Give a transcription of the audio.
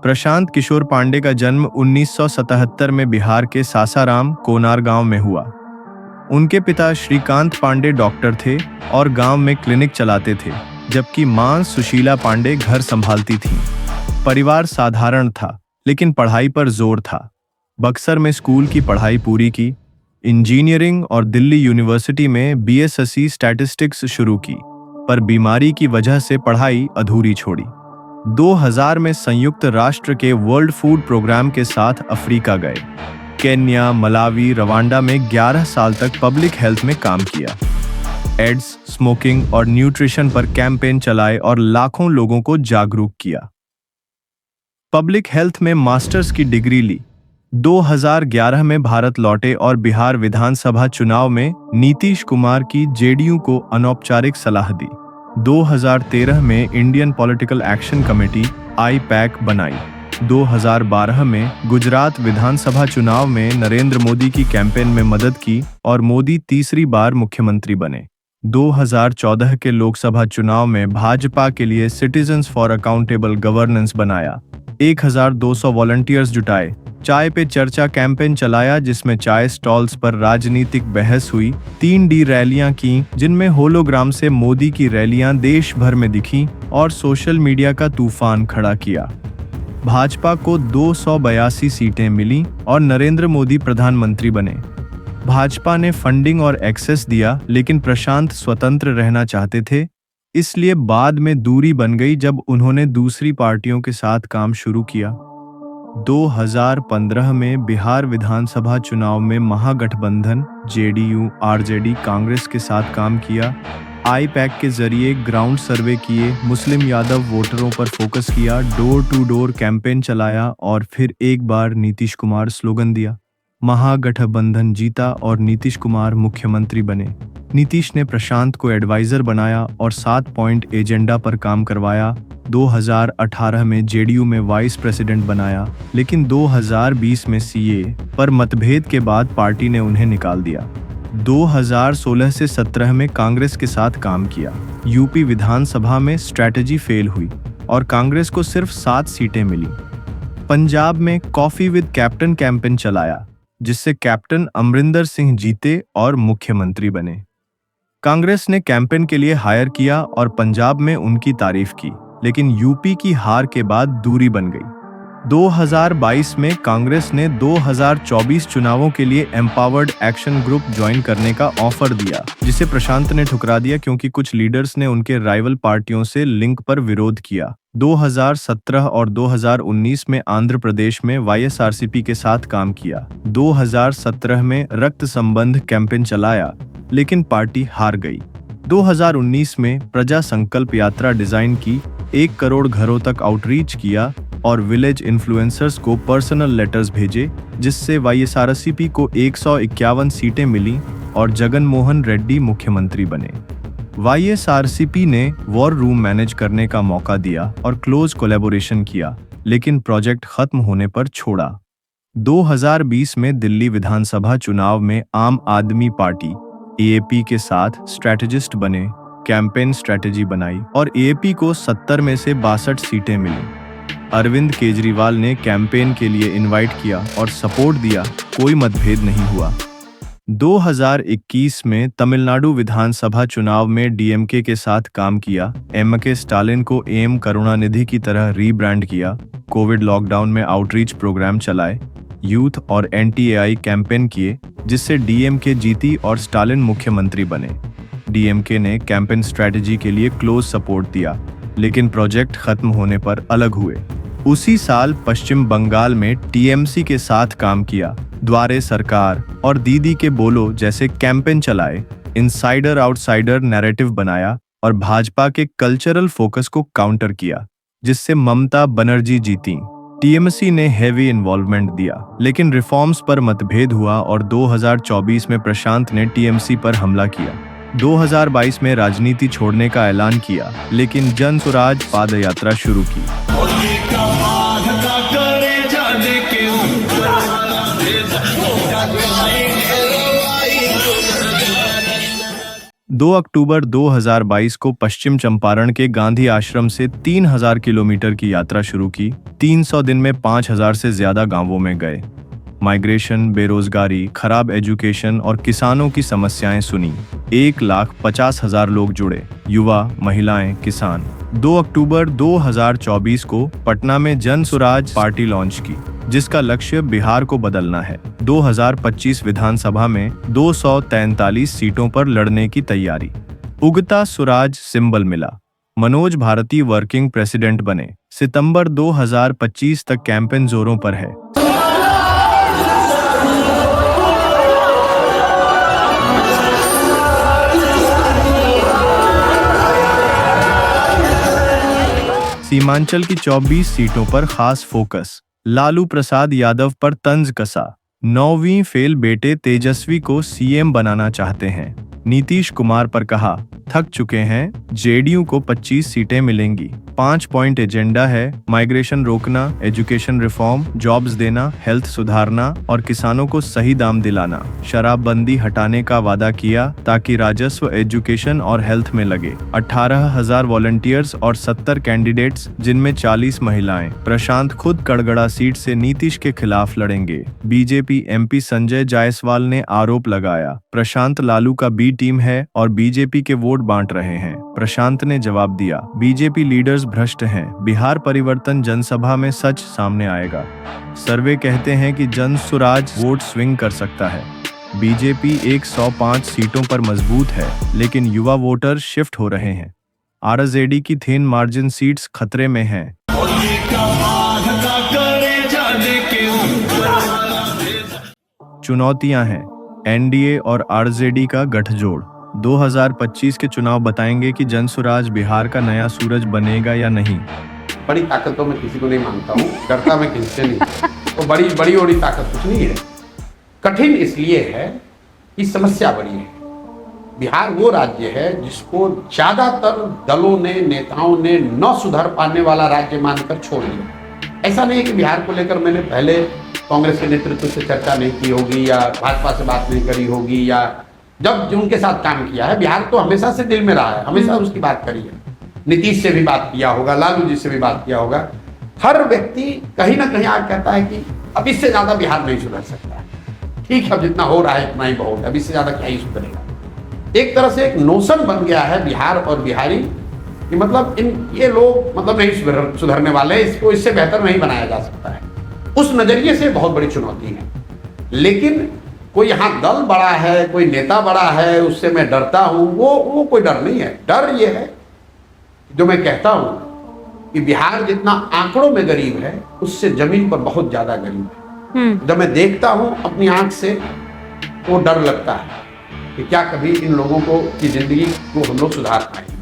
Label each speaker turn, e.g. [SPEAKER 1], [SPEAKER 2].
[SPEAKER 1] प्रशांत किशोर पांडे का जन्म 1977 में बिहार के सासाराम कोनार गांव में हुआ। उनके पिता श्रीकांत पांडे डॉक्टर थे और गांव में क्लिनिक चलाते थे, जबकि मां सुशीला पांडे घर संभालती थीं। परिवार साधारण था, लेकिन पढ़ाई पर जोर था। बक्सर में स्कूल की पढ़ाई पूरी की, इंजीनियरिंग और दिल्ली यूनिवर्सिटी में बीएससी स्टैटिस्टिक्स शुरू की, पर बीमारी की वजह से पढ़ाई अधूरी छोड़ी। 2000 में संयुक्त राष्ट्र के वर्ल्ड फूड प्रोग्राम के साथ अफ्रीका गए। केन्या, मलावी, रवांडा में 11 साल तक पब्लिक हेल्थ में काम किया। एड्स, स्मोकिंग और न्यूट्रिशन पर कैंपेन चलाए और लाखों लोगों को जागरूक किया। पब्लिक हेल्थ में मास्टर्स की डिग्री ली। 2011 में भारत लौटे और बिहार विधानसभा चुनाव में नीतीश कुमार की जेडीयू को अनौपचारिक सलाह दी। 2013 में Indian political action committee (IUPAC) बनाई। 2012 में गुजरात विधानसभा चुनाव में नरेंद्र मोदी की कैंपेन में मदद की और मोदी तीसरी बार मुख्यमंत्री बने। 2014 के लोकसभा चुनाव में भाजपा के लिए सिटीजन्स फॉर अकाउंटेबल गवर्नेंस बनाया। 1200 वॉलंटियर्स जुटाए। चाय पे चर्चा कैंपेन चलाया, जिसमें चाय स्टॉल्स पर राजनीतिक बहस हुई। 3D रैलियां की, जिनमें होलोग्राम से मोदी की रैलियां देश भर में दिखीं और सोशल मीडिया का तूफान खड़ा किया। भाजपा को 282 सीटें मिलीं और नरेंद्र मोदी प्रधानमंत्री बने। भाजपा ने फंडिंग और एक्सेस दिया, लेकिन प्रशांत स्वतंत्र रहना चाहते थे, इसलिए बाद में दूरी बन गई जब उन्होंने दूसरी पार्टियों के साथ काम शुरू किया। 2015 में बिहार विधानसभा चुनाव में महागठबंधन जेडीयू, आरजेडी, कांग्रेस के साथ काम किया। आईपैक के जरिए ग्राउंड सर्वे किए, मुस्लिम यादव वोटरों पर फोकस किया, डोर टू डोर कैंपेन चलाया और फिर एक बार नीतीश कुमार स्लोगन दिया। महागठबंधन जीता और नीतीश कुमार मुख्यमंत्री बने। नीतीश ने प्रशांत को एडवाइजर बनाया और 7 पॉइंट एजेंडा पर काम करवाया। 2018 में जेडीयू में वाइस प्रेसिडेंट बनाया, लेकिन 2020 में सीए पर मतभेद के बाद पार्टी ने उन्हें निकाल दिया। 2016 से 17 में कांग्रेस के साथ काम किया। यूपी विधानसभा में स्ट्रैटेजी फेल हुई और कांग्रेस को सिर्फ 7 सीटें मिली। पंजाब में कॉफी विद कैप्टन कैंपेन चलाया, जिससे कैप्टन अमरिंदर सिंह जीते और मुख्यमंत्री बने। कांग्रेस ने कैंपेन के लिए हायर किया और पंजाब में उनकी तारीफ की, लेकिन यूपी की हार के बाद दूरी बन गई। 2022 में कांग्रेस ने 2024 चुनावों के लिए एम्पावर्ड एक्शन ग्रुप ज्वाइन करने का ऑफर दिया, जिसे प्रशांत ने ठुकरा दिया क्योंकि कुछ लीडर्स ने उनके राइवल पार्टियों से लिंक पर विरोध किया। 2017 और 2019 में आंध्र प्रदेश में वाईएसआरसीपी के साथ काम किया। 2017 में रक्त संबंध कैंपेन चलाया, लेकिन पार्टी हार गई। 2019 में प्रजा संकल्प यात्रा डिजाइन की, 1 करोड़ घरों तक आउटरीच किया और विलेज इन्फ्लुएंसर्स को पर्सनल लेटर्स भेजे, जिससे वाईएसआरसीपी को 151 सीटें मिलीं और जगन मोहन रेड्डी मुख्यमंत्री बने। वाईएसआरसीपी ने वॉर रूम मैनेज करने का मौका दिया और क्लोज कोलैबोरेशन किया, लेकिन प्रोजेक्ट खत्म होने पर छोड़ा। 2020 में दिल्ली विधानसभा चुनाव में आम आदमी पार्टी एएपी के साथ स्ट्रैटेजिस्ट बने, कैंपेन स्ट्रैटेजी बनाई और एएपी को 70 में से 62 सीटें मिली। अरविंद केजरीवाल ने कैंपेन के लिए इनवाइट किया और सपोर्ट दिया, कोई मतभेद नहीं हुआ। 2021 में तमिलनाडु विधानसभा चुनाव में डीएमके के साथ काम किया। एमके स्टालिन को एम करुणानिधि की तरह रीब्रांड किया। कोविड लॉकडाउन में आउटरीच प्रोग्राम चलाए, यूथ और एंटी-एआई कैंपेन किए, जिससे डीएमके जीती और स्टालिन मुख्यमंत्री बने। डीएमके ने कैंपेन स्ट्रैटेजी के लिए क्लोज सपोर्ट दिया, लेकिन प्रोजेक्ट खत्म होने पर अलग हुए। उसी साल पश्चिम बंगाल में टीएमसी के साथ काम किया। द्वारे सरकार और दीदी के बोलो जैसे कैंपेन चलाए, इनसाइडर आउटसाइडर नैरेटिव बनाया और भाजपा के कल्चरल फोकस को काउंटर किया, जिससे ममता बनर्जी जीती। टीएमसी ने हेवी इन्वॉल्वमेंट दिया, लेकिन रिफॉर्म्स पर मतभेद हुआ और 2024 में प्रशांत ने टीएमसी पर हमला किया। 2022 में राजनीति छोड़ने का ऐलान किया, लेकिन जन स्वराज पादयात्रा शुरू की। 2023 2 अक्टूबर 2022 को पश्चिम चंपारण के गांधी आश्रम से 3000 किलोमीटर की यात्रा शुरू की। 300 दिन में 5000 से ज्यादा गांवों में गए। माइग्रेशन, बेरोजगारी, खराब एजुकेशन और किसानों की समस्याएं सुनी। 1,50,000 लोग जुड़े, युवा, महिलाएं, किसान। 2 अक्टूबर 2024 को पटना में जन स्वराज पार्टी लॉन्च की, जिसका लक्ष्य बिहार को बदलना है। 2025 विधानसभा में 243 सीटों पर लड़ने की तैयारी। उगता स्वराज सिंबल मिला। मनोज भारती वर्किंग प्रेसिडेंट बने। सितंबर 2025 तक कैंपेन जोरों पर है। सीमांचल की 24 सीटों पर खास फोकस। लालू प्रसाद यादव पर तंज कसा। 9वीं फेल बेटे तेजस्वी को सीएम बनाना चाहते हैं। नीतीश कुमार पर कहा, थक चुके हैं, जेडीयू को 25 सीटें मिलेंगी। 5 पॉइंट एजेंडा है, माइग्रेशन रोकना, एजुकेशन रिफॉर्म, जॉब्स देना, हेल्थ सुधारना और किसानों को सही दाम दिलाना। शराबबंदी हटाने का वादा किया ताकि राजस्व, एजुकेशन और हेल्थ में लगे। 18,000 वॉलंटियर्स और 70 कैंडिडेट्स, जिनमें 40 महिलाएं। प्रशांत खुद कड़गड़ा सीट से नीतीश के खिलाफ लड़ेंगे। बीजेपी एमपी संजय जायसवाल ने आरोप लगाया, प्रशांत लालू का बी टीम है और बीजेपी के वोट बांट रहे हैं। प्रशांत ने जवाब दिया, बीजेपी लीडर्स भ्रष्ट हैं। बिहार परिवर्तन जनसभा में सच सामने आएगा। सर्वे कहते हैं कि जन स्वराज वोट स्विंग कर सकता है। बीजेपी 105 सीटों पर मजबूत है, लेकिन युवा वोटर शिफ्ट हो रहे हैं। आरजेडी की थिन मार्जिन सीट्स खतरे में हैं। चुनौतियां हैं। एनडीए और आरजेडी का गठजोड़। 2025 के चुनाव बताएंगे कि जनसुराज बिहार का नया सूरज बनेगा या नहीं।
[SPEAKER 2] बड़ी ताकत तो मैं किसी को नहीं मानता हूँ, डरता मैं किसी से नहीं। तो बड़ी ताकत कुछ नहीं है। कठिन इसलिए है कि समस्या बड़ी है। बिहार वो राज्य है जिसको ज्यादातर दलों ने, नेताओं ने न सुधर पाने वाला राज्य मानकर छोड़ दिया। ऐसा नहीं है कि बिहार को लेकर मैंने पहले कांग्रेस के नेतृत्व से चर्चा नहीं की होगी या भाजपा से बात नहीं करी होगी, या जब उनके साथ काम किया है, बिहार तो हमेशा से दिल में रहा है, हमेशा उसकी बात करी है। नीतीश से भी बात किया होगा, लालू जी से भी बात किया होगा। हर व्यक्ति कहीं ना कहीं आज कहता है कि अब इससे ज्यादा बिहार नहीं सुधर सकता है। ठीक है, अब जितना हो रहा है इतना ही बहुत है, अब इससे ज्यादा क्या ही सुधरेगा। एक तरह से एक नोशन बन गया है बिहार और बिहारी कि मतलब ये लोग मतलब नहीं सुधरने वाले, इसको इससे बेहतर नहीं बनाया जा सकता है। उस नजरिए से बहुत बड़ी चुनौती है। लेकिन कोई यहाँ दल बड़ा है, कोई नेता बड़ा है, उससे मैं डरता हूं, वो कोई डर नहीं है। डर ये है जो मैं कहता हूं कि बिहार जितना आंकड़ों में गरीब है, उससे जमीन पर बहुत ज्यादा गरीब है। जब मैं देखता हूं अपनी आंख से, तो डर लगता है कि क्या कभी इन लोगों को की जिंदगी को हम लोग सुधार पाएंगे।